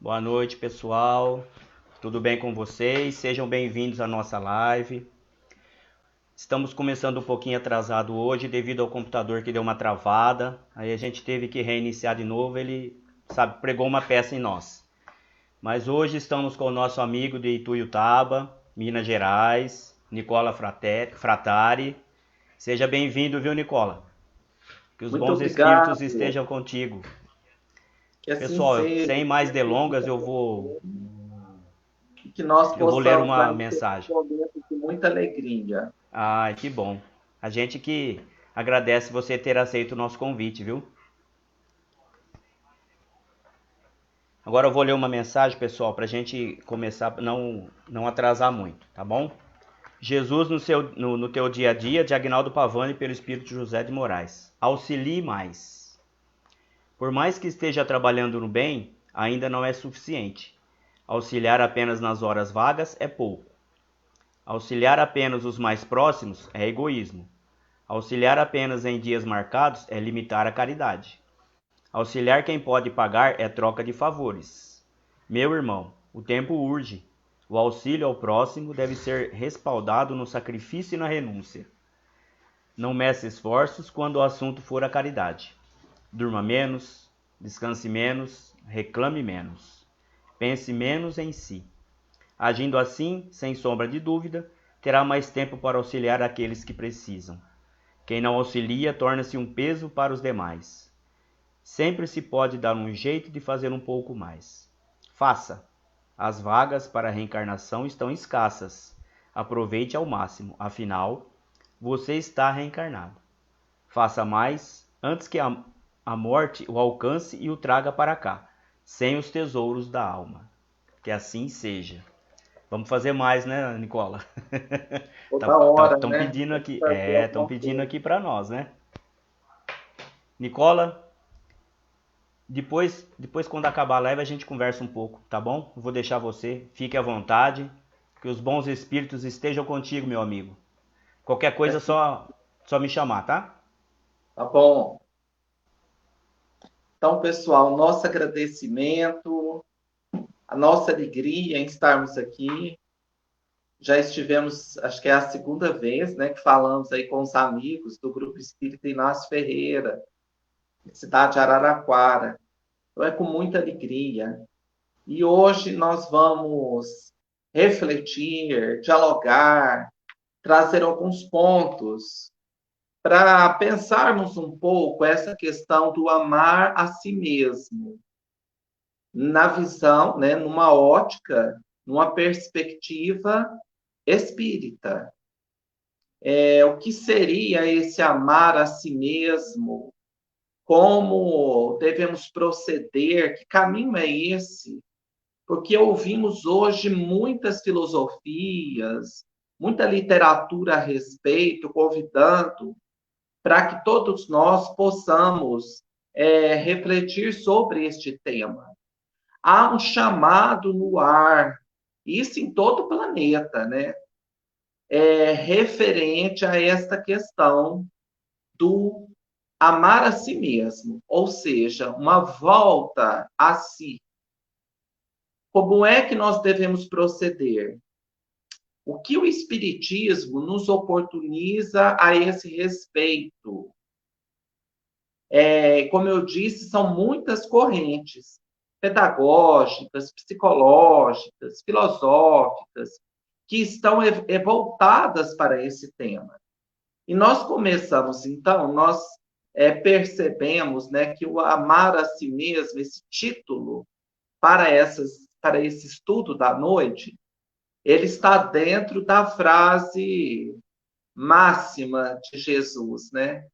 Boa noite, pessoal. Tudo bem com vocês? Sejam bem-vindos à nossa live. Estamos começando um pouquinho atrasado hoje devido ao computador que deu uma travada. Aí a gente teve que reiniciar de novo. Ele, sabe, pregou uma peça em nós. Mas hoje estamos com o nosso amigo de Ituiutaba, Minas Gerais, Nicola Fratari. Seja bem-vindo, viu, Nicola? Que os Muito bons espíritos obrigado. estejam contigo. Que assim Pessoal, seja, sem que mais Deus delongas, esteja eu com vou você e que nós eu vou ler possamos uma aí ter mensagem. um momento de muita alegria. Ai, que bom. A gente que agradece você ter aceito o nosso convite, viu? Agora eu vou ler uma mensagem, pessoal, para a gente começar, não atrasar muito, tá bom? Jesus no teu dia a dia, de Agnaldo Pavani, pelo Espírito José de Moraes. Auxilie mais. Por mais que esteja trabalhando no bem, ainda não é suficiente. Auxiliar apenas nas horas vagas é pouco. Auxiliar apenas os mais próximos é egoísmo. Auxiliar apenas em dias marcados é limitar a caridade. Auxiliar quem pode pagar é troca de favores. Meu irmão, o tempo urge. O auxílio ao próximo deve ser respaldado no sacrifício e na renúncia. Não meça esforços quando o assunto for a caridade. Durma menos, descanse menos, reclame menos. Pense menos em si. Agindo assim, sem sombra de dúvida, terá mais tempo para auxiliar aqueles que precisam. Quem não auxilia torna-se um peso para os demais. Sempre se pode dar um jeito de fazer um pouco mais. Faça. As vagas para a reencarnação estão escassas. Aproveite ao máximo, afinal, você está reencarnado. Faça mais antes que a morte o alcance e o traga para cá, sem os tesouros da alma. Que assim seja. Vamos fazer mais, né, Nicola? Toda hora, Estão né? pedindo Tem que aqui, fazer estão alguma pedindo coisa. aqui para nós, né? Nicola, depois quando acabar a live a gente conversa um pouco, tá bom? Eu vou deixar você, fique à vontade, que os bons espíritos estejam contigo, meu amigo. Qualquer Que coisa assim, só me chamar, tá? tá bom. Então, pessoal, nosso agradecimento, a nossa alegria em estarmos aqui. Já estivemos, acho que é a segunda vez, né, que falamos aí com os amigos do Grupo Espírita Inácio Ferreira, cidade de Araraquara. Então, é com muita alegria. E hoje nós vamos refletir, dialogar, trazer alguns pontos para pensarmos um pouco essa questão do amar a si mesmo, na visão, né, numa ótica, numa perspectiva espírita. O que seria esse amar a si mesmo? Como devemos proceder? Que caminho é esse? Porque ouvimos hoje muitas filosofias, muita literatura a respeito, convidando para que todos nós possamos refletir sobre este tema. Há um chamado no ar, isso em todo o planeta, né? Referente a esta questão do amar a si mesmo, ou seja, uma volta a si. Como é que nós devemos proceder? O que o Espiritismo nos oportuniza a esse respeito? Como eu disse, são muitas correntes pedagógicas, psicológicas, filosóficas, que estão voltadas para esse tema. E nós começamos, então, nós percebemos, né, que o amar a si mesmo, esse título para esse estudo da noite, ele está dentro da frase máxima de Jesus, né?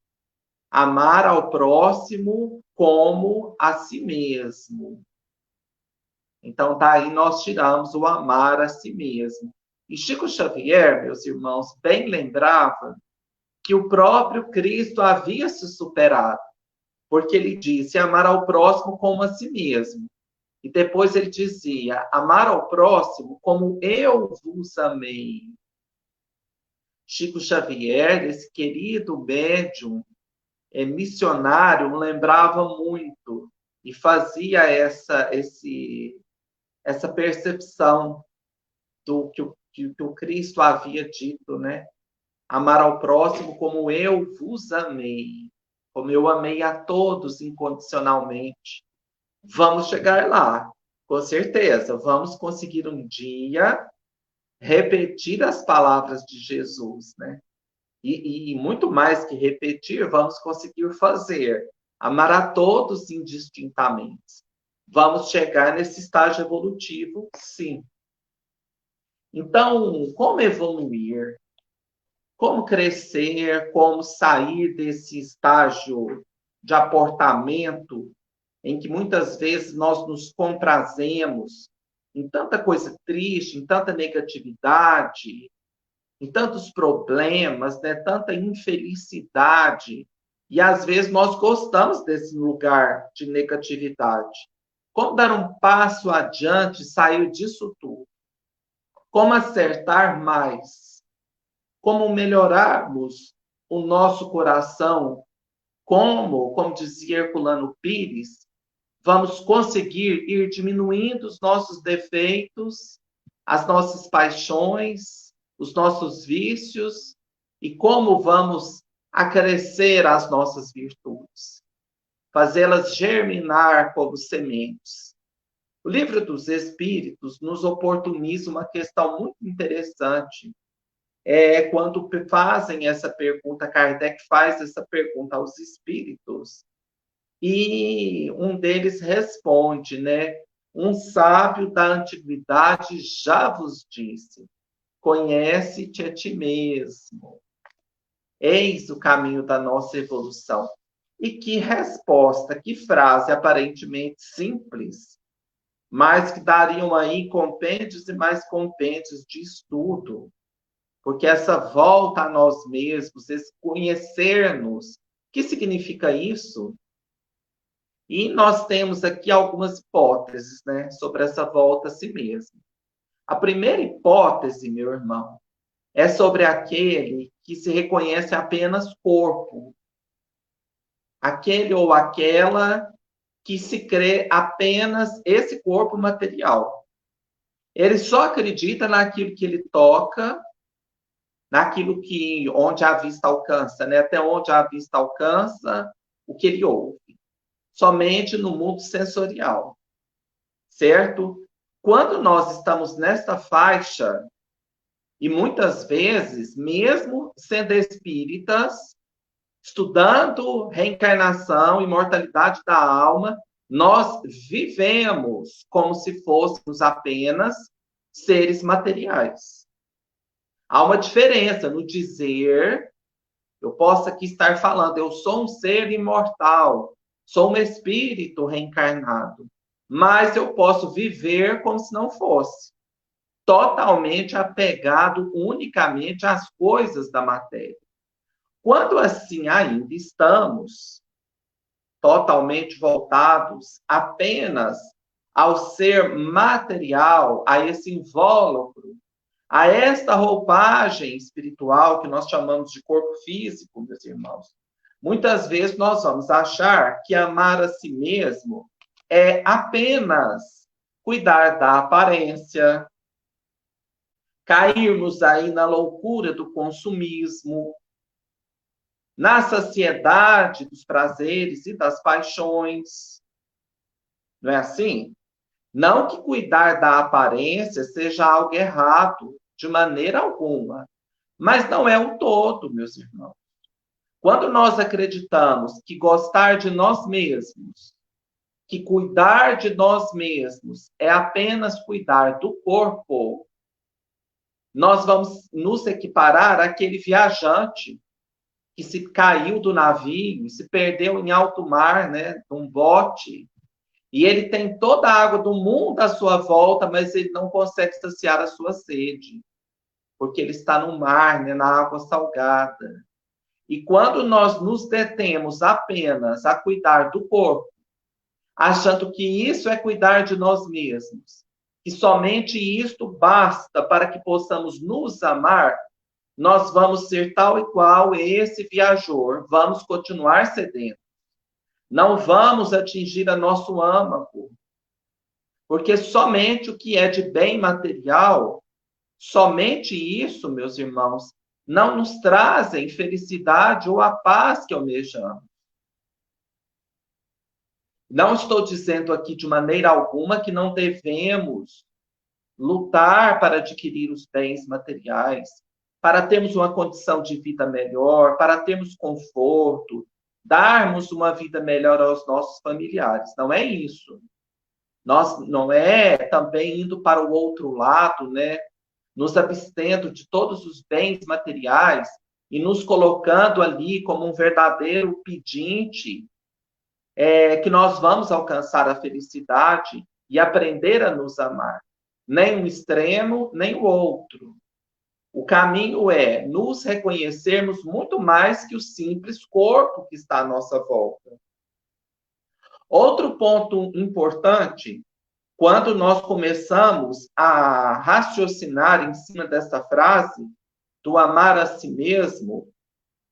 Amar ao próximo como a si mesmo. Então, daí nós tiramos o amar a si mesmo. E Chico Xavier, meus irmãos, bem lembrava que o próprio Cristo havia se superado, porque ele disse amar ao próximo como a si mesmo. E depois ele dizia amar ao próximo como eu vos amei. Chico Xavier, esse querido médium, missionário, lembrava muito e fazia essa percepção do que o Cristo havia dito, né? Amar ao próximo como eu vos amei, como eu amei a todos incondicionalmente. Vamos chegar lá, com certeza. Vamos conseguir um dia repetir as palavras de Jesus, né? E muito mais que repetir, vamos conseguir fazer. Amar a todos indistintamente. Vamos chegar nesse estágio evolutivo, sim. Então, como evoluir? Como crescer? Como sair desse estágio de aportamento em que muitas vezes nós nos comprazemos em tanta coisa triste, em tanta negatividade, em tantos problemas, né? Tanta infelicidade. E às vezes nós gostamos desse lugar de negatividade. Como dar um passo adiante, sair disso tudo? Como acertar mais? Como melhorarmos o nosso coração? Como dizia Herculano Pires, vamos conseguir ir diminuindo os nossos defeitos, as nossas paixões, os nossos vícios, e como vamos acrescer as nossas virtudes, fazê-las germinar como sementes. O Livro dos Espíritos nos oportuniza uma questão muito interessante. Quando fazem essa pergunta, Kardec faz essa pergunta aos espíritos, e um deles responde, né? Um sábio da antiguidade já vos disse: conhece-te a ti mesmo. Eis o caminho da nossa evolução. E que resposta, que frase aparentemente simples, mas que dariam aí compêndios e mais compêndios de estudo. Porque essa volta a nós mesmos, esse conhecer-nos, o que significa isso? E nós temos aqui algumas hipóteses, né, sobre essa volta a si mesmo. A primeira hipótese, meu irmão, é sobre aquele que se reconhece apenas corpo. Aquele ou aquela que se crê apenas esse corpo material. Ele só acredita naquilo que ele toca, naquilo que onde a vista alcança, né? Até onde a vista alcança, o que ele ouve. Somente no mundo sensorial, certo? Quando nós estamos nessa faixa, e muitas vezes, mesmo sendo espíritas, estudando reencarnação, imortalidade da alma, nós vivemos como se fôssemos apenas seres materiais. Há uma diferença no dizer, eu posso aqui estar falando, eu sou um ser imortal, sou um espírito reencarnado, mas eu posso viver como se não fosse, totalmente apegado unicamente às coisas da matéria. Quando assim ainda estamos totalmente voltados apenas ao ser material, a esse invólucro, a esta roupagem espiritual que nós chamamos de corpo físico, meus irmãos, muitas vezes nós vamos achar que amar a si mesmo é apenas cuidar da aparência, cairmos aí na loucura do consumismo, na saciedade dos prazeres e das paixões. Não é assim? Não que cuidar da aparência seja algo errado, de maneira alguma. Mas não é o todo, meus irmãos. Quando nós acreditamos que gostar de nós mesmos, que cuidar de nós mesmos é apenas cuidar do corpo, nós vamos nos equiparar àquele viajante que se caiu do navio, se perdeu em alto mar, né, num bote, e ele tem toda a água do mundo à sua volta, mas ele não consegue saciar a sua sede, porque ele está no mar, né, na água salgada. E quando nós nos detemos apenas a cuidar do corpo, achando que isso é cuidar de nós mesmos, que somente isto basta para que possamos nos amar, nós vamos ser tal e qual esse viajor, vamos continuar sedentos. Não vamos atingir a nosso âmago. Porque somente o que é de bem material, somente isso, meus irmãos, não nos trazem felicidade ou a paz que almejamos. Não estou dizendo aqui de maneira alguma que não devemos lutar para adquirir os bens materiais, para termos uma condição de vida melhor, para termos conforto, darmos uma vida melhor aos nossos familiares. Não é isso. Nós não é também indo para o outro lado, né? Nos abstendo de todos os bens materiais e nos colocando ali como um verdadeiro pedinte, que nós vamos alcançar a felicidade e aprender a nos amar. Nem um extremo, nem o outro. O caminho é nos reconhecermos muito mais que o simples corpo que está à nossa volta. Outro ponto importante, quando nós começamos a raciocinar em cima dessa frase, do amar a si mesmo,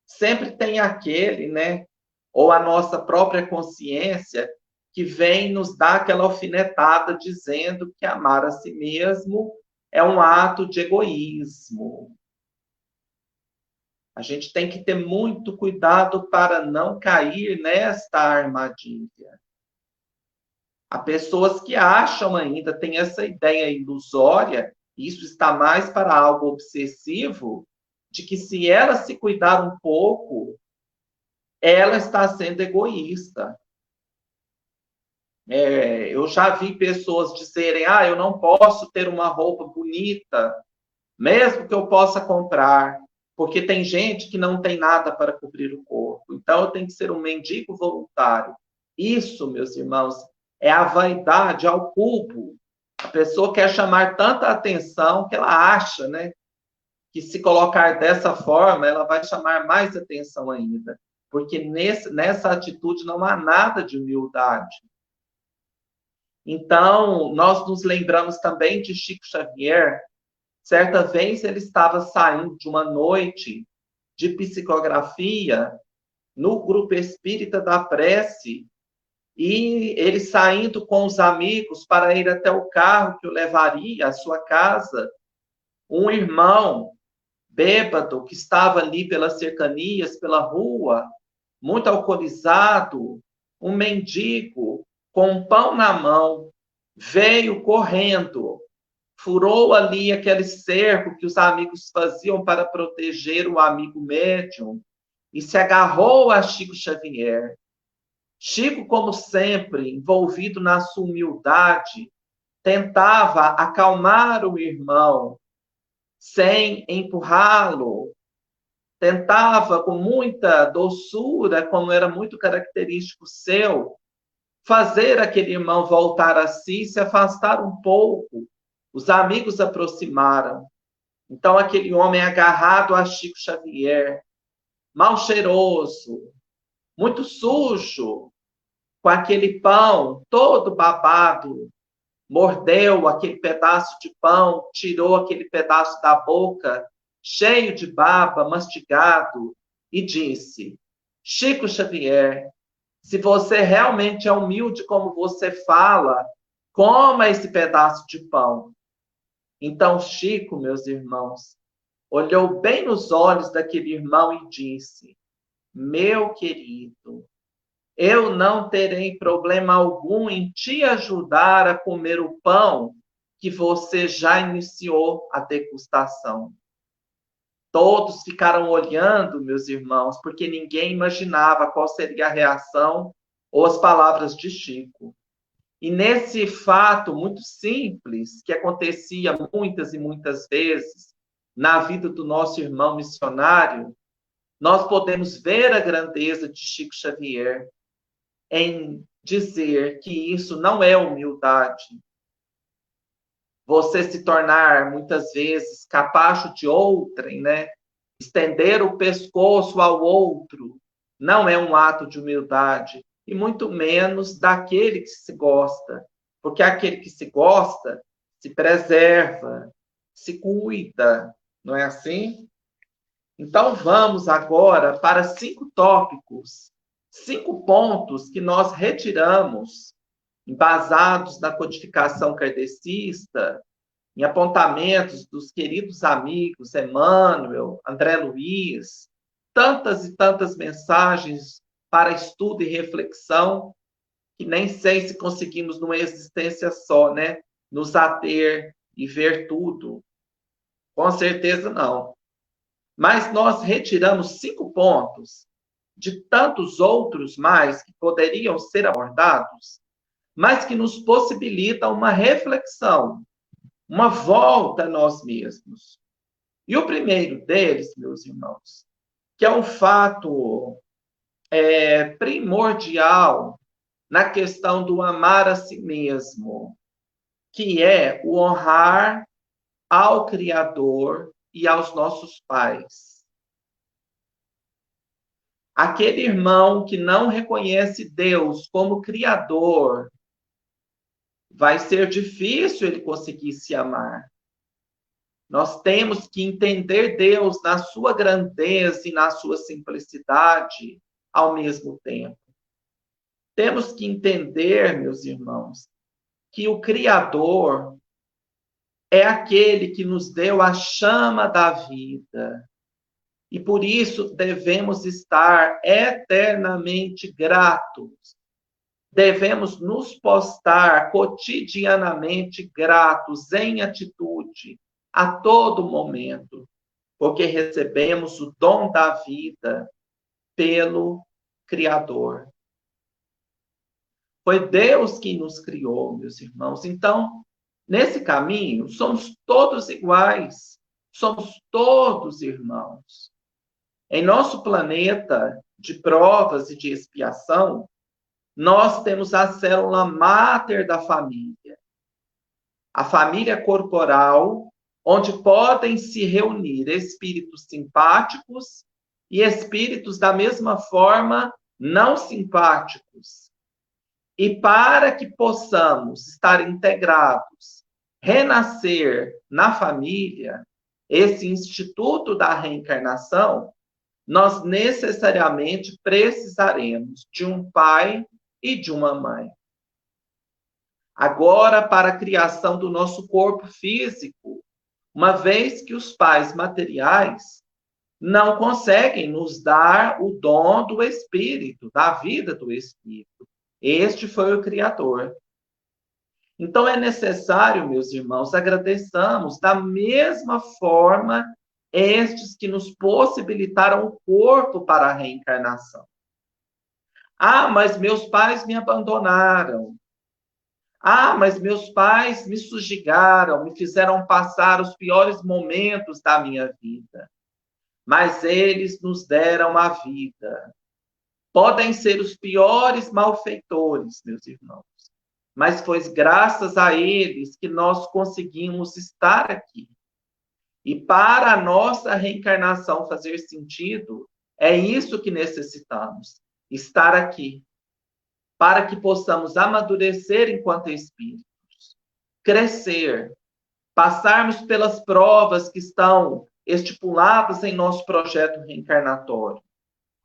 sempre tem aquele, né? Ou a nossa própria consciência que vem nos dar aquela alfinetada dizendo que amar a si mesmo é um ato de egoísmo. A gente tem que ter muito cuidado para não cair nesta armadilha. Há pessoas que acham ainda, tem essa ideia ilusória, isso está mais para algo obsessivo, de que se ela se cuidar um pouco, ela está sendo egoísta. Eu já vi pessoas dizerem, eu não posso ter uma roupa bonita, mesmo que eu possa comprar, porque tem gente que não tem nada para cobrir o corpo. Então, eu tenho que ser um mendigo voluntário. Isso, meus irmãos, é a vaidade ao cubo. A pessoa quer chamar tanta atenção que ela acha, né, que se colocar dessa forma, ela vai chamar mais atenção ainda. Porque nessa atitude não há nada de humildade. Então, nós nos lembramos também de Chico Xavier. Certa vez ele estava saindo de uma noite de psicografia no grupo espírita da prece, e ele saindo com os amigos para ir até o carro que o levaria à sua casa, um irmão bêbado que estava ali pelas cercanias, pela rua, muito alcoolizado, um mendigo com um pão na mão, veio correndo, furou ali aquele cerco que os amigos faziam para proteger o amigo médium e se agarrou a Chico Xavier. Chico, como sempre, envolvido na sua humildade, tentava acalmar o irmão sem empurrá-lo, tentava com muita doçura, como era muito característico seu, fazer aquele irmão voltar a si, se afastar um pouco. Os amigos aproximaram. Então, aquele homem agarrado a Chico Xavier, mal cheiroso, muito sujo, com aquele pão todo babado, mordeu aquele pedaço de pão, tirou aquele pedaço da boca, cheio de baba, mastigado, e disse: Chico Xavier, se você realmente é humilde como você fala, coma esse pedaço de pão. Então Chico, meus irmãos, olhou bem nos olhos daquele irmão e disse: Meu querido, eu não terei problema algum em te ajudar a comer o pão que você já iniciou a degustação. Todos ficaram olhando, meus irmãos, porque ninguém imaginava qual seria a reação ou as palavras de Chico. E nesse fato muito simples, que acontecia muitas e muitas vezes na vida do nosso irmão missionário, nós podemos ver a grandeza de Chico Xavier em dizer que isso não é humildade. Você se tornar, muitas vezes, capacho de outrem, né? Estender o pescoço ao outro, não é um ato de humildade, e muito menos daquele que se gosta, porque aquele que se gosta se preserva, se cuida, não é assim? Então vamos agora para 5 tópicos, 5 pontos que nós retiramos embasados na codificação kardecista, em apontamentos dos queridos amigos Emmanuel, André Luiz, tantas e tantas mensagens para estudo e reflexão, que nem sei se conseguimos numa existência só, né, nos ater e ver tudo. Com certeza não. Mas nós retiramos 5 pontos de tantos outros mais que poderiam ser abordados, mas que nos possibilitam uma reflexão, uma volta a nós mesmos. E o primeiro deles, meus irmãos, que é um fato primordial na questão do amar a si mesmo, que é o honrar ao Criador e aos nossos pais. Aquele irmão que não reconhece Deus como Criador, vai ser difícil ele conseguir se amar. Nós temos que entender Deus na sua grandeza e na sua simplicidade ao mesmo tempo. Temos que entender, meus irmãos, que o Criador é aquele que nos deu a chama da vida. E por isso devemos estar eternamente gratos. Devemos nos postar cotidianamente gratos em atitude, a todo momento, porque recebemos o dom da vida pelo Criador. Foi Deus que nos criou, meus irmãos. Então, nesse caminho, somos todos iguais, somos todos irmãos. Em nosso planeta de provas e de expiação, nós temos a célula máter da família. A família corporal, onde podem se reunir espíritos simpáticos e espíritos da mesma forma não simpáticos. E para que possamos estar integrados, renascer na família, esse instituto da reencarnação, nós necessariamente precisaremos de um pai e de uma mãe. Agora, para a criação do nosso corpo físico, uma vez que os pais materiais não conseguem nos dar o dom do Espírito, da vida do Espírito. Este foi o Criador. Então, é necessário, meus irmãos, agradeçamos da mesma forma estes que nos possibilitaram o corpo para a reencarnação. Ah, mas meus pais me abandonaram. Ah, mas meus pais me sujigaram, me fizeram passar os piores momentos da minha vida. Mas eles nos deram a vida. Podem ser os piores malfeitores, meus irmãos, mas foi graças a eles que nós conseguimos estar aqui. E para a nossa reencarnação fazer sentido, é isso que necessitamos, estar aqui, para que possamos amadurecer enquanto espíritos, crescer, passarmos pelas provas que estão estipuladas em nosso projeto reencarnatório.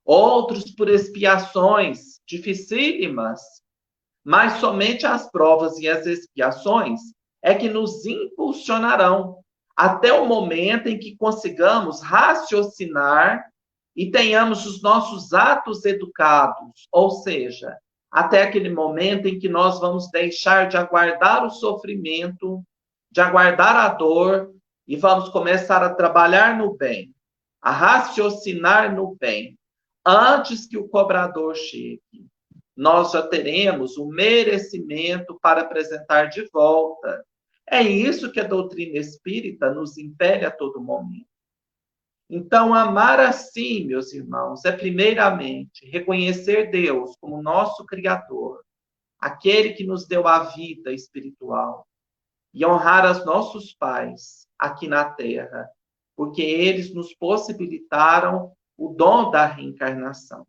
Outros por expiações dificílimas, mas somente as provas e as expiações é que nos impulsionarão até o momento em que consigamos raciocinar e tenhamos os nossos atos educados, ou seja, até aquele momento em que nós vamos deixar de aguardar o sofrimento, de aguardar a dor e vamos começar a trabalhar no bem, a raciocinar no bem, antes que o cobrador chegue. Nós já teremos o merecimento para apresentar de volta. É isso que a doutrina espírita nos impele a todo momento. Então, amar assim, meus irmãos, é primeiramente reconhecer Deus como nosso Criador, aquele que nos deu a vida espiritual, e honrar os nossos pais aqui na Terra, porque eles nos possibilitaram o dom da reencarnação.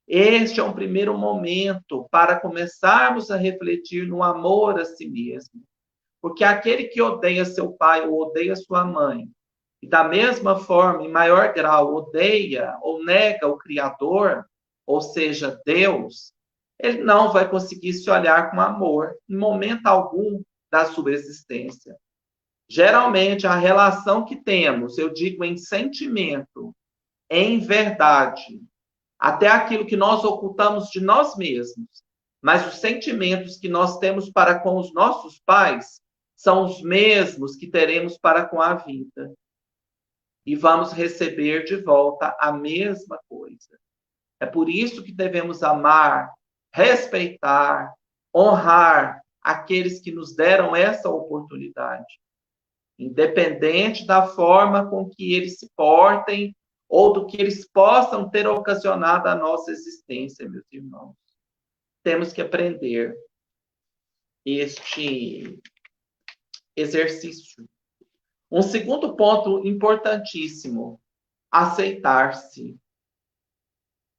Este é um primeiro momento para começarmos a refletir no amor a si mesmo. Porque aquele que odeia seu pai ou odeia sua mãe, e da mesma forma, em maior grau, odeia ou nega o Criador, ou seja, Deus, ele não vai conseguir se olhar com amor em momento algum da sua existência. Geralmente, a relação que temos, eu digo em sentimento, em verdade, até aquilo que nós ocultamos de nós mesmos, mas os sentimentos que nós temos para com os nossos pais são os mesmos que teremos para com a vida. E vamos receber de volta a mesma coisa. É por isso que devemos amar, respeitar, honrar aqueles que nos deram essa oportunidade, independente da forma com que eles se portem ou do que eles possam ter ocasionado a nossa existência, meus irmãos. Temos que aprender este exercício. Um segundo ponto importantíssimo, aceitar-se.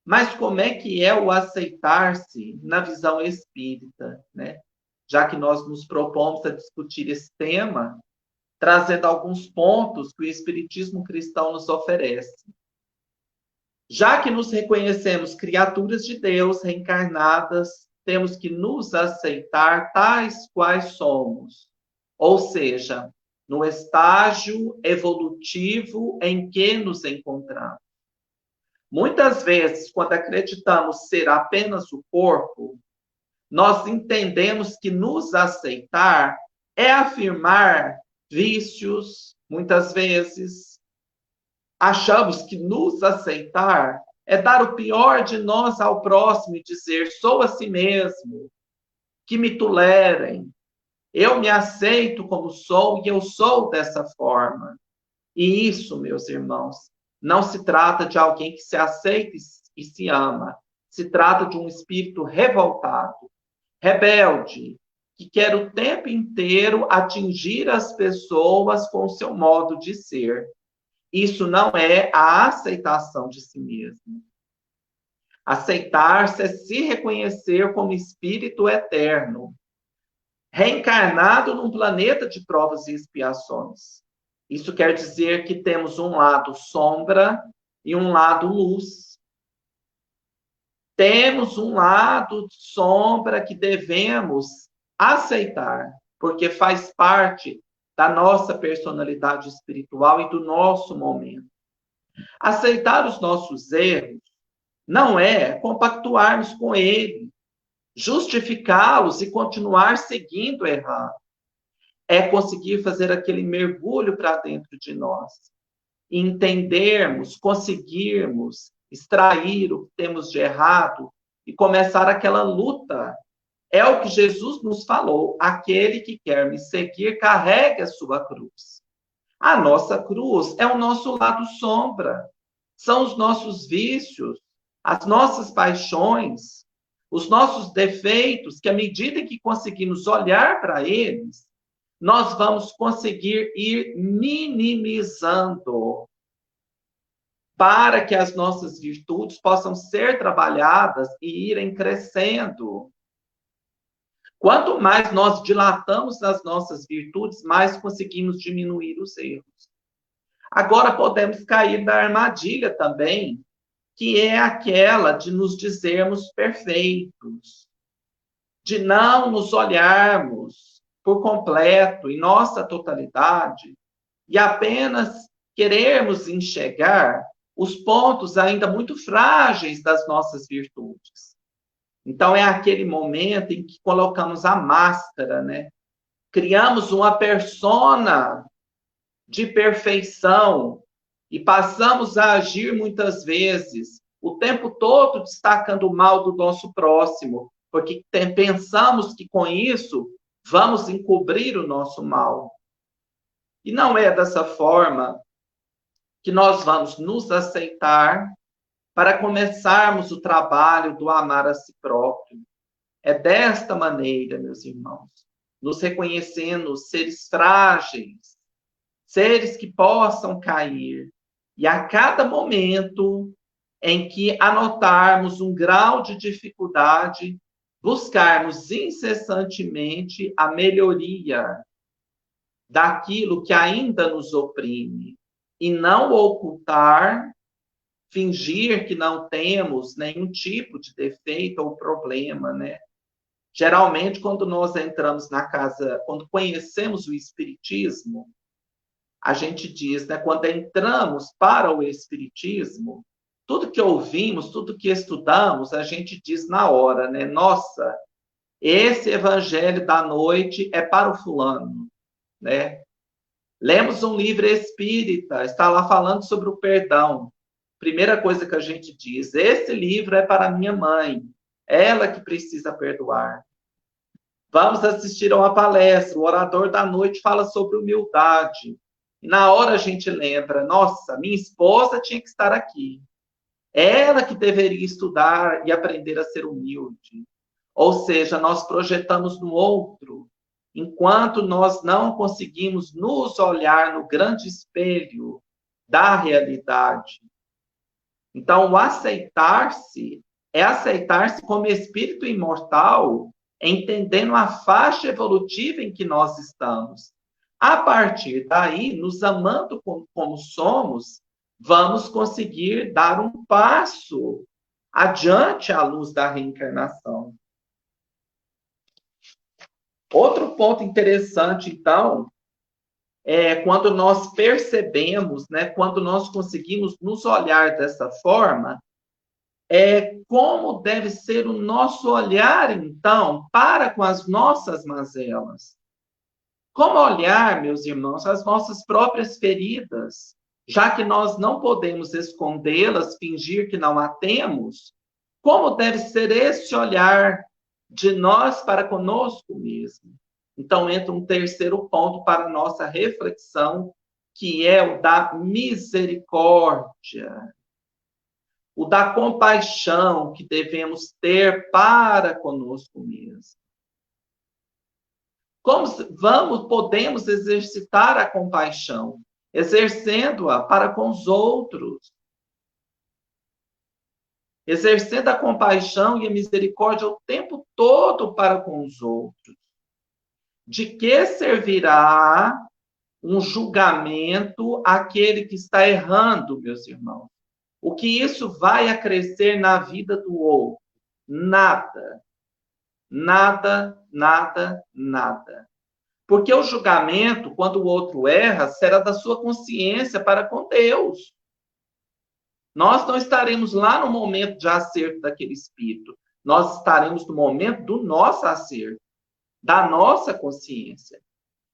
Mas como é que é o aceitar-se na visão espírita, né? Já que nós nos propomos a discutir esse tema, trazendo alguns pontos que o espiritismo cristão nos oferece. Já que nos reconhecemos criaturas de Deus reencarnadas, temos que nos aceitar tais quais somos. Ou seja, no estágio evolutivo em que nos encontramos. Muitas vezes, quando acreditamos ser apenas o corpo, nós entendemos que nos aceitar é afirmar vícios, muitas vezes. Achamos que nos aceitar é dar o pior de nós ao próximo e dizer, sou assim mesmo, que me tolerem, eu me aceito como sou e eu sou dessa forma. E isso, meus irmãos, não se trata de alguém que se aceita e se ama. Se trata de um espírito revoltado, rebelde, que quer o tempo inteiro atingir as pessoas com o seu modo de ser. Isso não é a aceitação de si mesmo. Aceitar-se é se reconhecer como espírito eterno, reencarnado num planeta de provas e expiações. Isso quer dizer que temos um lado sombra e um lado luz. Temos um lado sombra que devemos aceitar, porque faz parte da nossa personalidade espiritual e do nosso momento. Aceitar os nossos erros não é compactuarmos com ele, justificá-los e continuar seguindo errado. É conseguir fazer aquele mergulho para dentro de nós, entendermos, conseguirmos extrair o que temos de errado e começar aquela luta. É o que Jesus nos falou, aquele que quer me seguir, carregue a sua cruz. A nossa cruz é o nosso lado sombra, são os nossos vícios, as nossas paixões, os nossos defeitos, que à medida que conseguimos olhar para eles, nós vamos conseguir ir minimizando para que as nossas virtudes possam ser trabalhadas e irem crescendo. Quanto mais nós dilatamos as nossas virtudes, mais conseguimos diminuir os erros. Agora podemos cair na armadilha também, que é aquela de nos dizermos perfeitos, de não nos olharmos por completo, em nossa totalidade, e apenas querermos enxergar os pontos ainda muito frágeis das nossas virtudes. Então, é aquele momento em que colocamos a máscara, né? Criamos uma persona de perfeição e passamos a agir muitas vezes, o tempo todo destacando o mal do nosso próximo, porque pensamos que com isso vamos encobrir o nosso mal. E não é dessa forma que nós vamos nos aceitar para começarmos o trabalho do amar a si próprio. É desta maneira, meus irmãos, nos reconhecendo seres frágeis, seres que possam cair, e a cada momento em que anotarmos um grau de dificuldade, buscarmos incessantemente a melhoria daquilo que ainda nos oprime, e não ocultar, fingir que não temos nenhum tipo de defeito ou problema, né? Geralmente, quando nós entramos na casa, quando conhecemos o Espiritismo, a gente diz, né, quando entramos para o Espiritismo, tudo que ouvimos, tudo que estudamos, a gente diz na hora, né? Nossa, esse evangelho da noite é para o fulano, né? Lemos um livro espírita, está lá falando sobre o perdão. Primeira coisa que a gente diz, esse livro é para minha mãe, ela que precisa perdoar. Vamos assistir a uma palestra, o orador da noite fala sobre humildade. E na hora a gente lembra, nossa, minha esposa tinha que estar aqui. Ela que deveria estudar e aprender a ser humilde. Ou seja, nós projetamos no outro, enquanto nós não conseguimos nos olhar no grande espelho da realidade. Então, o aceitar-se é aceitar-se como espírito imortal, entendendo a faixa evolutiva em que nós estamos. A partir daí, nos amando como somos, vamos conseguir dar um passo adiante à luz da reencarnação. Outro ponto interessante, então, é quando nós percebemos, né, quando nós conseguimos nos olhar dessa forma, é como deve ser o nosso olhar, então, para com as nossas mazelas. Como olhar, meus irmãos, as nossas próprias feridas, já que nós não podemos escondê-las, fingir que não a temos, como deve ser esse olhar de nós para conosco mesmo? Então, entra um terceiro ponto para a nossa reflexão, que é o da misericórdia, o da compaixão que devemos ter para conosco mesmo. Como podemos exercitar a compaixão? Exercendo-a para com os outros. Exercendo a compaixão e a misericórdia o tempo todo para com os outros. De que servirá um julgamento àquele que está errando, meus irmãos? O que isso vai acrescer na vida do outro? Nada. Nada, nada, nada. Porque o julgamento, quando o outro erra, será da sua consciência para com Deus. Nós não estaremos lá no momento de acerto daquele espírito. Nós estaremos no momento do nosso acerto, da nossa consciência.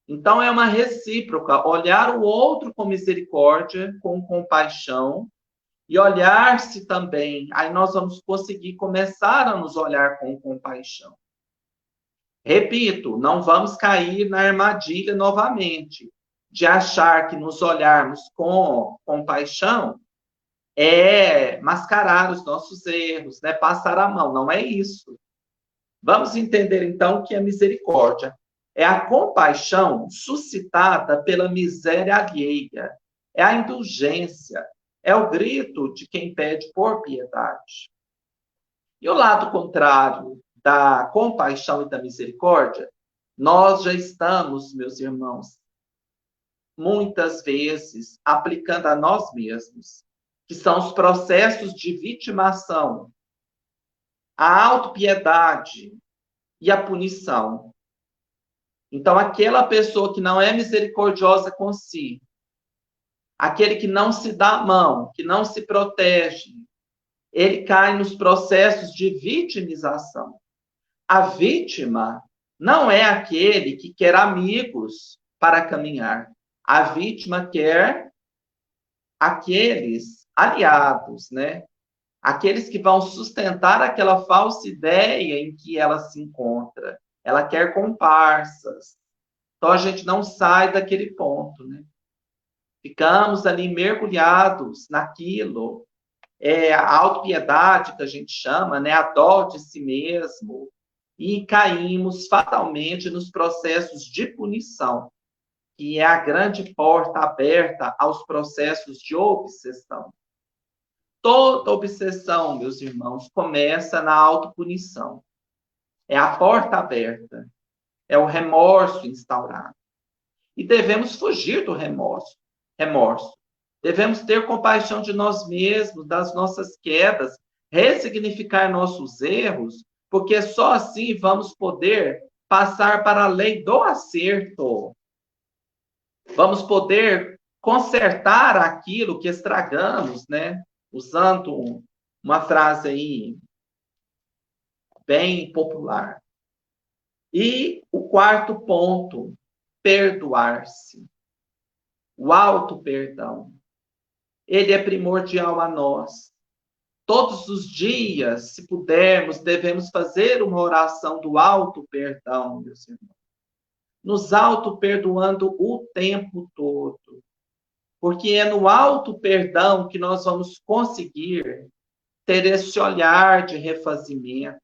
Então, é uma recíproca, olhar o outro com misericórdia, com compaixão, e olhar-se também. Aí nós vamos conseguir começar a nos olhar com compaixão. Repito, não vamos cair na armadilha novamente, de achar que nos olharmos com compaixão é mascarar os nossos erros, né? Passar a mão. Não é isso. Vamos entender, então, que a misericórdia é a compaixão suscitada pela miséria alheia, é a indulgência, é o grito de quem pede por piedade. E o lado contrário da compaixão e da misericórdia, nós já estamos, meus irmãos, muitas vezes aplicando a nós mesmos, que são os processos de vitimação, a autopiedade e a punição. Então, aquela pessoa que não é misericordiosa com si, aquele que não se dá a mão, que não se protege, ele cai nos processos de vitimização. A vítima não é aquele que quer amigos para caminhar. A vítima quer aqueles aliados, né? Aqueles que vão sustentar aquela falsa ideia em que ela se encontra. Ela quer comparsas. Então, a gente não sai daquele ponto, né? Ficamos ali mergulhados naquilo. É a autopiedade que a gente chama, né? A dó de si mesmo. E caímos fatalmente nos processos de punição, que é a grande porta aberta aos processos de obsessão. Toda obsessão, meus irmãos, começa na autopunição. É a porta aberta. É o remorso instaurado. E devemos fugir do remorso. Devemos ter compaixão de nós mesmos, das nossas quedas, ressignificar nossos erros, porque só assim vamos poder passar para a lei do acerto. Vamos poder consertar aquilo que estragamos, né? Usando uma frase aí bem popular. E o quarto ponto, perdoar-se. O auto-perdão. Ele é primordial a nós. Todos os dias, se pudermos, devemos fazer uma oração do auto-perdão, meus irmãos. Nos auto-perdoando o tempo todo. Porque é no auto-perdão que nós vamos conseguir ter esse olhar de refazimento,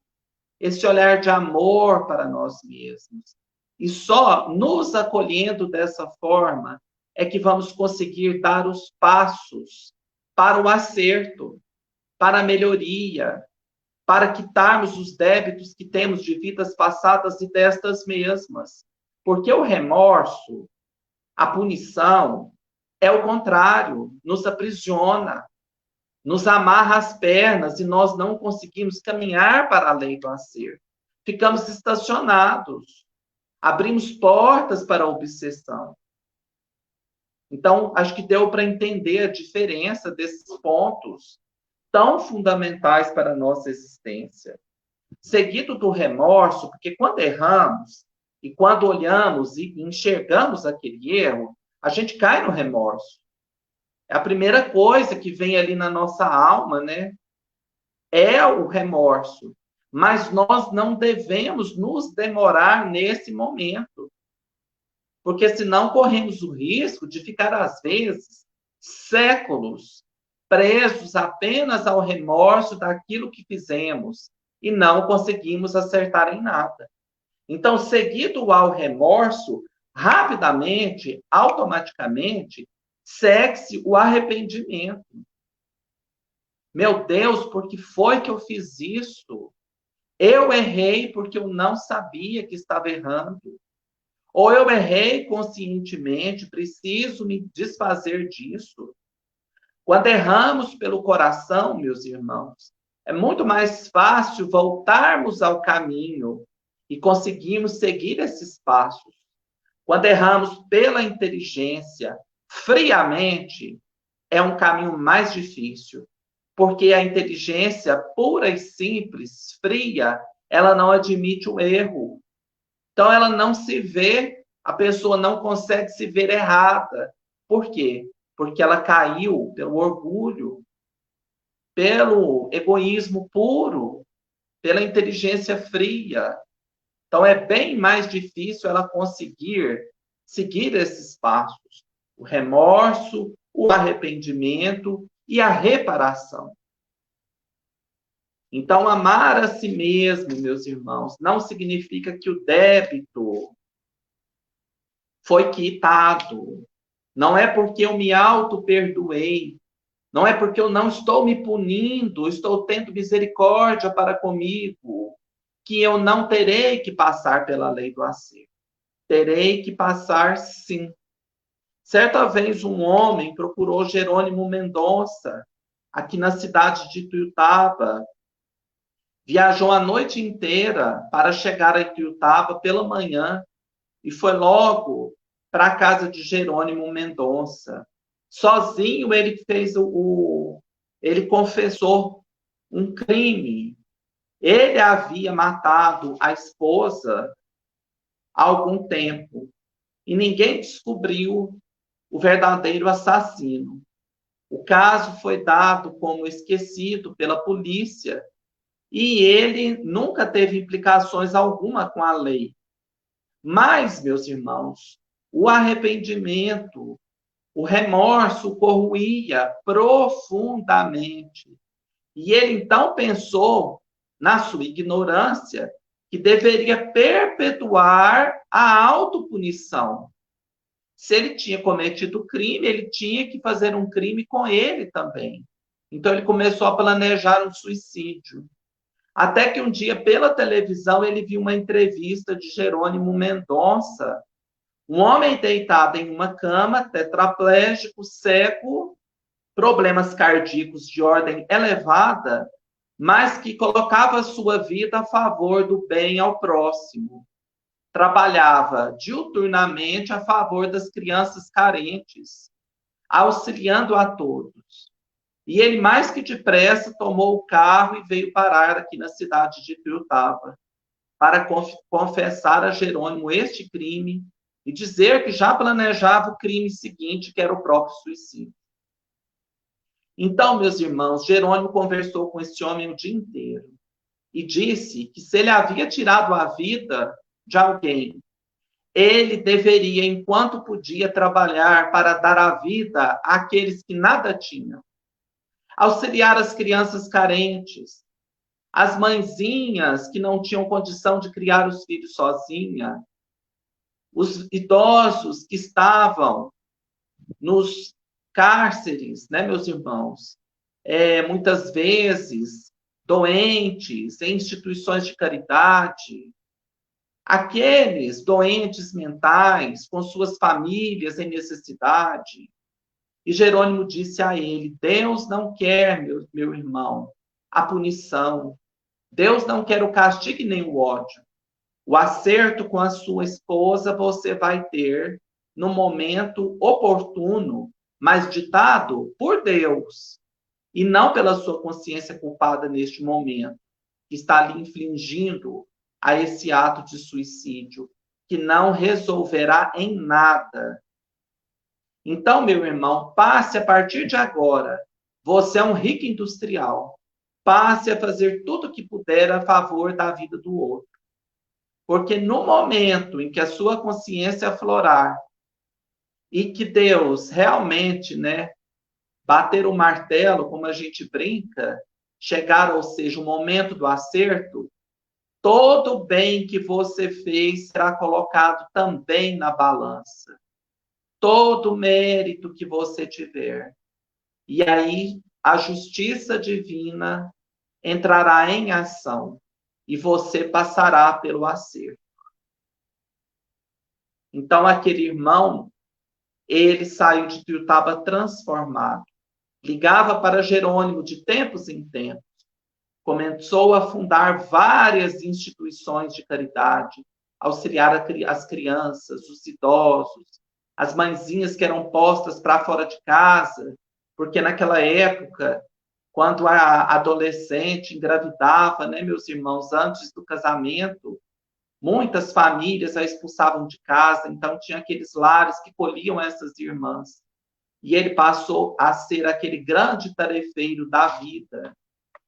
esse olhar de amor para nós mesmos. E só nos acolhendo dessa forma é que vamos conseguir dar os passos para o acerto, para a melhoria, para quitarmos os débitos que temos de vidas passadas e destas mesmas. Porque o remorso, a punição, é o contrário, nos aprisiona, nos amarra as pernas e nós não conseguimos caminhar para além do acerto. Ficamos estacionados, abrimos portas para a obsessão. Então, acho que deu para entender a diferença desses pontos tão fundamentais para a nossa existência. Seguido do remorso, porque quando erramos e quando olhamos e enxergamos aquele erro, a gente cai no remorso. É a primeira coisa que vem ali na nossa alma, né? É o remorso. Mas nós não devemos nos demorar nesse momento. Porque senão corremos o risco de ficar, às vezes, séculos presos apenas ao remorso daquilo que fizemos e não conseguimos acertar em nada. Então, seguido ao remorso, rapidamente, automaticamente, segue-se o arrependimento. Meu Deus, por que foi que eu fiz isso? Eu errei porque eu não sabia que estava errando. Ou eu errei conscientemente, preciso me desfazer disso. Quando erramos pelo coração, meus irmãos, é muito mais fácil voltarmos ao caminho e conseguirmos seguir esses passos. Quando erramos pela inteligência, friamente, é um caminho mais difícil, porque a inteligência pura e simples, fria, ela não admite o erro. Então, ela não se vê, a pessoa não consegue se ver errada. Por quê? Porque ela caiu pelo orgulho, pelo egoísmo puro, pela inteligência fria. Então, é bem mais difícil ela conseguir seguir esses passos. O remorso, o arrependimento e a reparação. Então, amar a si mesmo, meus irmãos, não significa que o débito foi quitado. Não é porque eu me auto-perdoei. Não é porque eu não estou me punindo, estou tendo misericórdia para comigo, que eu não terei que passar pela lei do acerto. Terei que passar, sim. Certa vez um homem procurou Jerônimo Mendonça, aqui na cidade de Ituiutaba. Viajou a noite inteira para chegar a Ituiutaba pela manhã e foi logo para a casa de Jerônimo Mendonça. Sozinho ele ele confessou um crime. Ele havia matado a esposa há algum tempo e ninguém descobriu o verdadeiro assassino. O caso foi dado como esquecido pela polícia e ele nunca teve implicações alguma com a lei. Mas, meus irmãos, o arrependimento, o remorso corroía profundamente. E ele então pensou, na sua ignorância, que deveria perpetuar a autopunição. Se ele tinha cometido crime, ele tinha que fazer um crime com ele também. Então ele começou a planejar um suicídio. Até que um dia, pela televisão, ele viu uma entrevista de Jerônimo Mendonça, um homem deitado em uma cama, tetraplégico, cego, problemas cardíacos de ordem elevada, mas que colocava a sua vida a favor do bem ao próximo. Trabalhava diuturnamente a favor das crianças carentes, auxiliando a todos. E ele, mais que depressa, tomou o carro e veio parar aqui na cidade de Tuiutaba, para confessar a Jerônimo este crime e dizer que já planejava o crime seguinte, que era o próprio suicídio. Então, meus irmãos, Jerônimo conversou com esse homem o dia inteiro e disse que se ele havia tirado a vida de alguém, ele deveria, enquanto podia, trabalhar para dar a vida àqueles que nada tinham, auxiliar as crianças carentes, as mãezinhas que não tinham condição de criar os filhos sozinha, os idosos que estavam nos cárceres, né, meus irmãos? Muitas vezes doentes em instituições de caridade, aqueles doentes mentais com suas famílias em necessidade. E Jerônimo disse a ele: Deus não quer, meu irmão, a punição. Deus não quer o castigo nem o ódio. O acerto com a sua esposa você vai ter no momento oportuno, mas ditado por Deus, e não pela sua consciência culpada neste momento, que está lhe infligindo a esse ato de suicídio, que não resolverá em nada. Então, meu irmão, passe a partir de agora. Você é um rico industrial. Passe a fazer tudo o que puder a favor da vida do outro. Porque no momento em que a sua consciência aflorar e que Deus realmente, né, bater o martelo, como a gente brinca, chegar, ou seja, o momento do acerto, todo o bem que você fez será colocado também na balança. Todo o mérito que você tiver. E aí a justiça divina entrará em ação e você passará pelo acerto. Então, aquele irmão, ele saiu de Tuiutaba transformado. Ligava para Jerônimo de tempos em tempos. Começou a fundar várias instituições de caridade, auxiliar as crianças, os idosos, as mãezinhas que eram postas para fora de casa, porque naquela época, quando a adolescente engravidava, né, meus irmãos, antes do casamento, muitas famílias a expulsavam de casa, então tinha aqueles lares que colhiam essas irmãs. E ele passou a ser aquele grande tarefeiro da vida.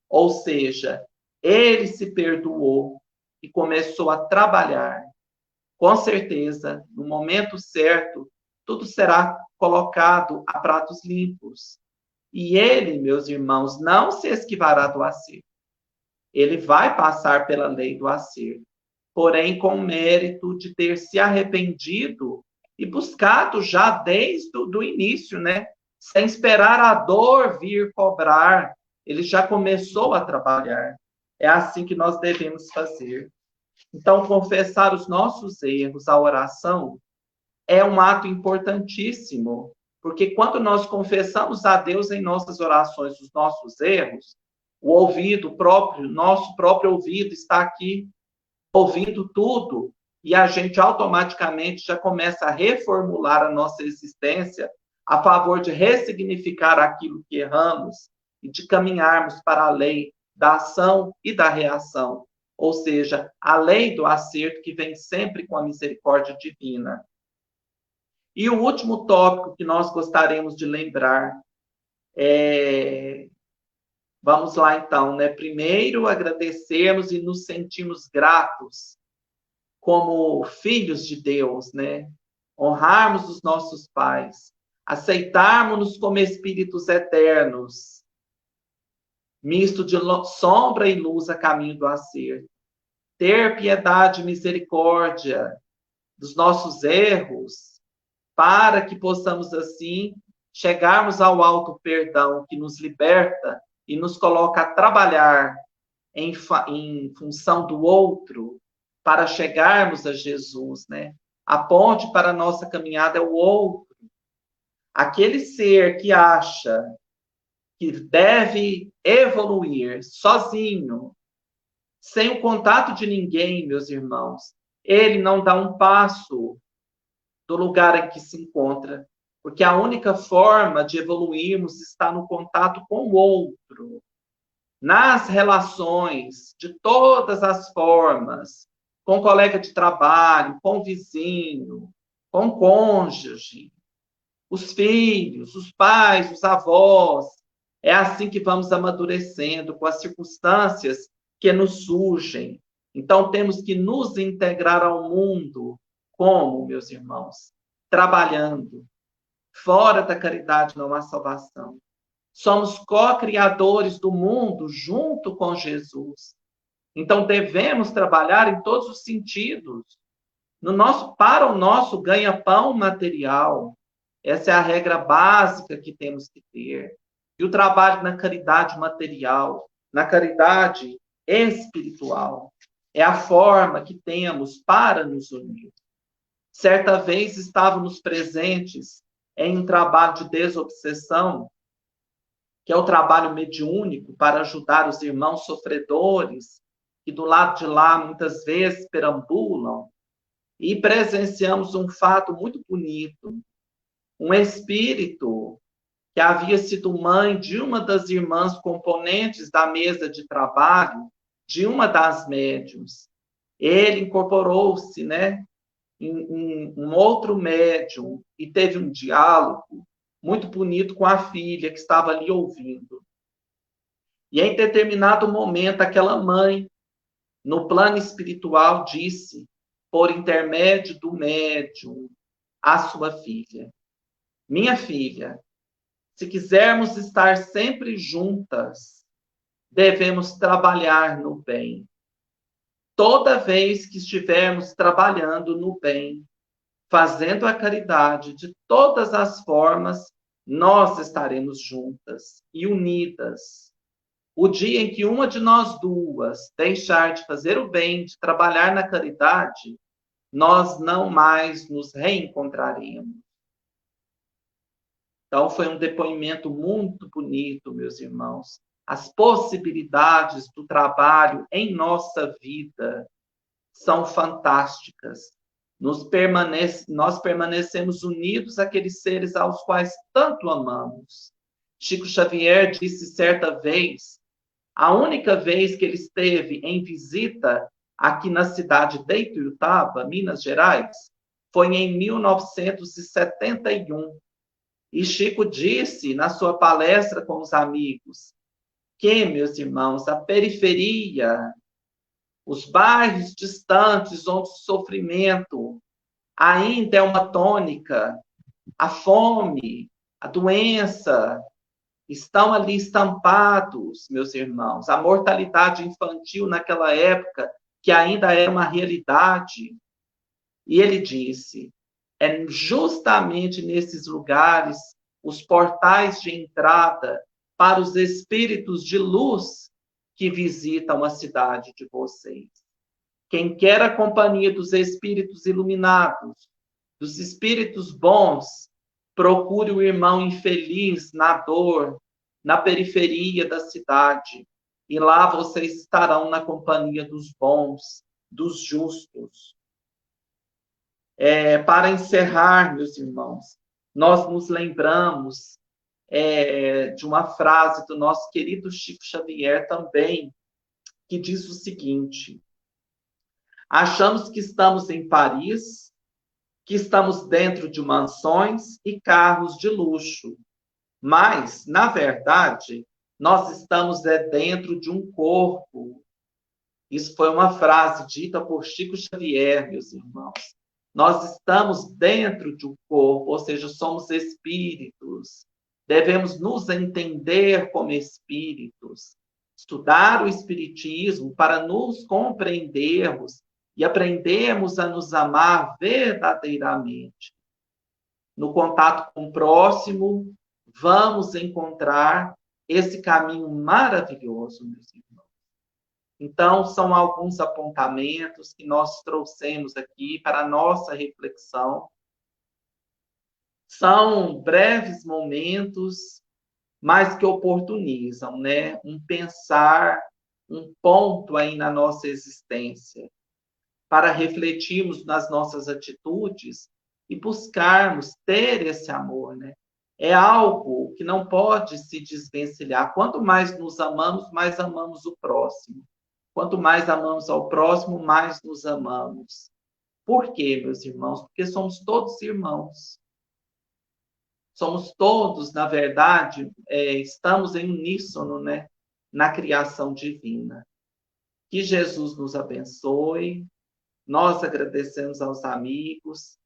Ou seja, ele se perdoou e começou a trabalhar. Com certeza, no momento certo, tudo será colocado a pratos limpos. E ele, meus irmãos, não se esquivará do acerto. Ele vai passar pela lei do acerto, porém com o mérito de ter se arrependido e buscado já desde o início, né? Sem esperar a dor vir cobrar, ele já começou a trabalhar. É assim que nós devemos fazer. Então, confessar os nossos erros, a oração, é um ato importantíssimo, porque quando nós confessamos a Deus em nossas orações os nossos erros, o ouvido próprio, nosso próprio ouvido está aqui ouvindo tudo, e a gente automaticamente já começa a reformular a nossa existência a favor de ressignificar aquilo que erramos e de caminharmos para a lei da ação e da reação, ou seja, a lei do acerto que vem sempre com a misericórdia divina. E o último tópico que nós gostaríamos de lembrar vamos lá então, né? Primeiro, agradecermos e nos sentirmos gratos como filhos de Deus, né? Honrarmos os nossos pais, aceitarmos-nos como espíritos eternos, misto de sombra e luz a caminho do acerto. Ter piedade e misericórdia dos nossos erros, para que possamos, assim, chegarmos ao alto perdão que nos liberta e nos coloca a trabalhar em função do outro para chegarmos a Jesus, né? A ponte para a nossa caminhada é o outro. Aquele ser que acha que deve evoluir sozinho, sem o contato de ninguém, meus irmãos, ele não dá um passo do lugar em que se encontra, porque a única forma de evoluirmos está no contato com o outro, nas relações de todas as formas, com colega de trabalho, com vizinho, com cônjuge, os filhos, os pais, os avós. É assim que vamos amadurecendo com as circunstâncias que nos surgem. Então, temos que nos integrar ao mundo. Como, meus irmãos? Trabalhando. Fora da caridade não há salvação. Somos co-criadores do mundo junto com Jesus. Então, devemos trabalhar em todos os sentidos. Para o nosso ganha-pão material. Essa é a regra básica que temos que ter. E o trabalho na caridade material, na caridade espiritual, é a forma que temos para nos unir. Certa vez estávamos presentes em um trabalho de desobsessão, que é o trabalho mediúnico para ajudar os irmãos sofredores, que do lado de lá muitas vezes perambulam, e presenciamos um fato muito bonito. Um espírito que havia sido mãe de uma das irmãs componentes da mesa de trabalho, de uma das médiuns. Ele incorporou-se, né, em um outro médium e teve um diálogo muito bonito com a filha que estava ali ouvindo. E em determinado momento, aquela mãe, no plano espiritual, disse, por intermédio do médium, à sua filha: minha filha, se quisermos estar sempre juntas, devemos trabalhar no bem. Toda vez que estivermos trabalhando no bem, fazendo a caridade de todas as formas, nós estaremos juntas e unidas. O dia em que uma de nós duas deixar de fazer o bem, de trabalhar na caridade, nós não mais nos reencontraremos. Então, foi um depoimento muito bonito, meus irmãos. As possibilidades do trabalho em nossa vida são fantásticas. Nós permanecemos unidos àqueles seres aos quais tanto amamos. Chico Xavier disse certa vez, a única vez que ele esteve em visita aqui na cidade de Ituiutaba, Minas Gerais, foi em 1971. E Chico disse na sua palestra com os amigos que, meus irmãos, a periferia, os bairros distantes onde o sofrimento ainda é uma tônica, a fome, a doença, estão ali estampados, meus irmãos. A mortalidade infantil naquela época, que ainda era uma realidade. E ele disse, é justamente nesses lugares os portais de entrada para os espíritos de luz que visitam a cidade de vocês. Quem quer a companhia dos espíritos iluminados, dos espíritos bons, procure o irmão infeliz na dor, na periferia da cidade, e lá vocês estarão na companhia dos bons, dos justos. Para encerrar, meus irmãos, nós nos lembramos de uma frase do nosso querido Chico Xavier também, que diz o seguinte: achamos que estamos em Paris, que estamos dentro de mansões e carros de luxo, mas, na verdade, nós estamos dentro de um corpo. Isso foi uma frase dita por Chico Xavier, meus irmãos. Nós estamos dentro de um corpo, ou seja, somos espíritos. Devemos nos entender como espíritos, estudar o espiritismo para nos compreendermos e aprendermos a nos amar verdadeiramente. No contato com o próximo, vamos encontrar esse caminho maravilhoso, meus irmãos. Então, são alguns apontamentos que nós trouxemos aqui para a nossa reflexão. São breves momentos mas que oportunizam, né? Um pensar, um ponto aí na nossa existência, para refletirmos nas nossas atitudes e buscarmos ter esse amor, né? É algo que não pode se desvencilhar. Quanto mais nos amamos, mais amamos o próximo. Quanto mais amamos ao próximo, mais nos amamos. Por quê, meus irmãos? Porque somos todos irmãos. Somos todos, na verdade, estamos em uníssono, né? Na criação divina. Que Jesus nos abençoe. Nós agradecemos aos amigos.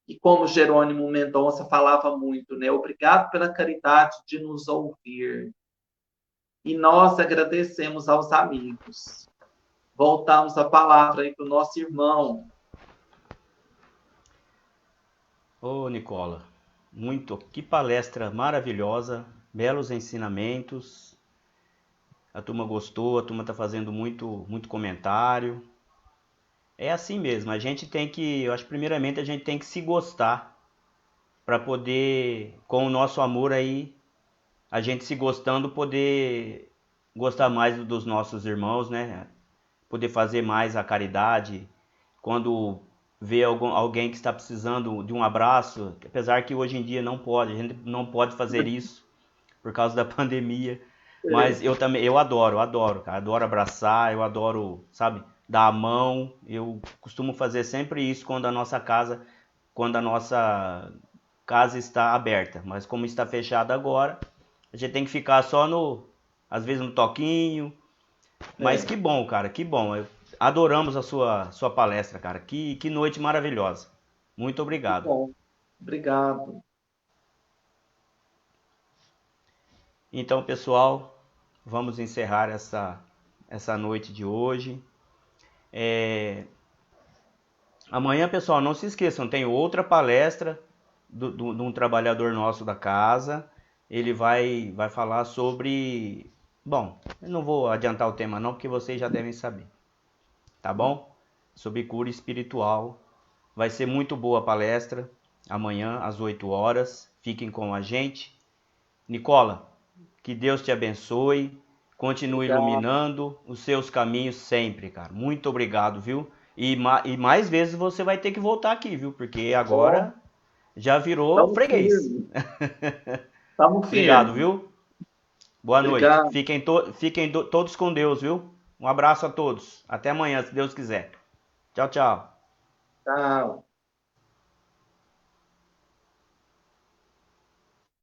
E como Jerônimo Mendonça falava muito, né? Obrigado pela caridade de nos ouvir. E nós agradecemos aos amigos. Voltamos a palavra aí para o nosso irmão. Ô, Nicola, que palestra maravilhosa, belos ensinamentos. A turma gostou, a turma tá fazendo muito comentário. É assim mesmo, a gente tem que, eu acho primeiramente a gente tem que se gostar para poder, com o nosso amor aí, a gente se gostando, poder gostar mais dos nossos irmãos, né? Poder fazer mais a caridade. Quando vê alguém que está precisando de um abraço, apesar que hoje em dia não pode, a gente não pode fazer isso por causa da pandemia. Mas eu também, eu adoro, cara, adoro abraçar, eu adoro, sabe, dar a mão. Eu costumo fazer sempre isso quando a nossa casa está aberta. Mas como está fechada agora, a gente tem que ficar só às vezes no toquinho. Mas que bom, cara, que bom. Adoramos a sua palestra, cara. Que noite maravilhosa. Muito Que obrigado. bom. Obrigado. Então, pessoal, vamos encerrar essa noite de hoje. Amanhã, pessoal, não se esqueçam, tem outra palestra de um trabalhador nosso da casa. Ele vai falar sobre... Bom, eu não vou adiantar o tema não, porque vocês já devem saber. Tá bom? Sobre cura espiritual. Vai ser muito boa a palestra. Amanhã, às 8 horas. Fiquem com a gente. Nicola, que Deus te abençoe. Continue Obrigado. iluminando os seus caminhos sempre, cara. Muito obrigado, viu? E mais vezes você vai ter que voltar aqui, viu? Porque agora já virou Estamos freguês. firmes. Estamos Obrigado, firmes. viu? Boa noite. Obrigado. Fiquem todos com Deus, viu? Um abraço a todos. Até amanhã, se Deus quiser. Tchau, tchau. Tchau.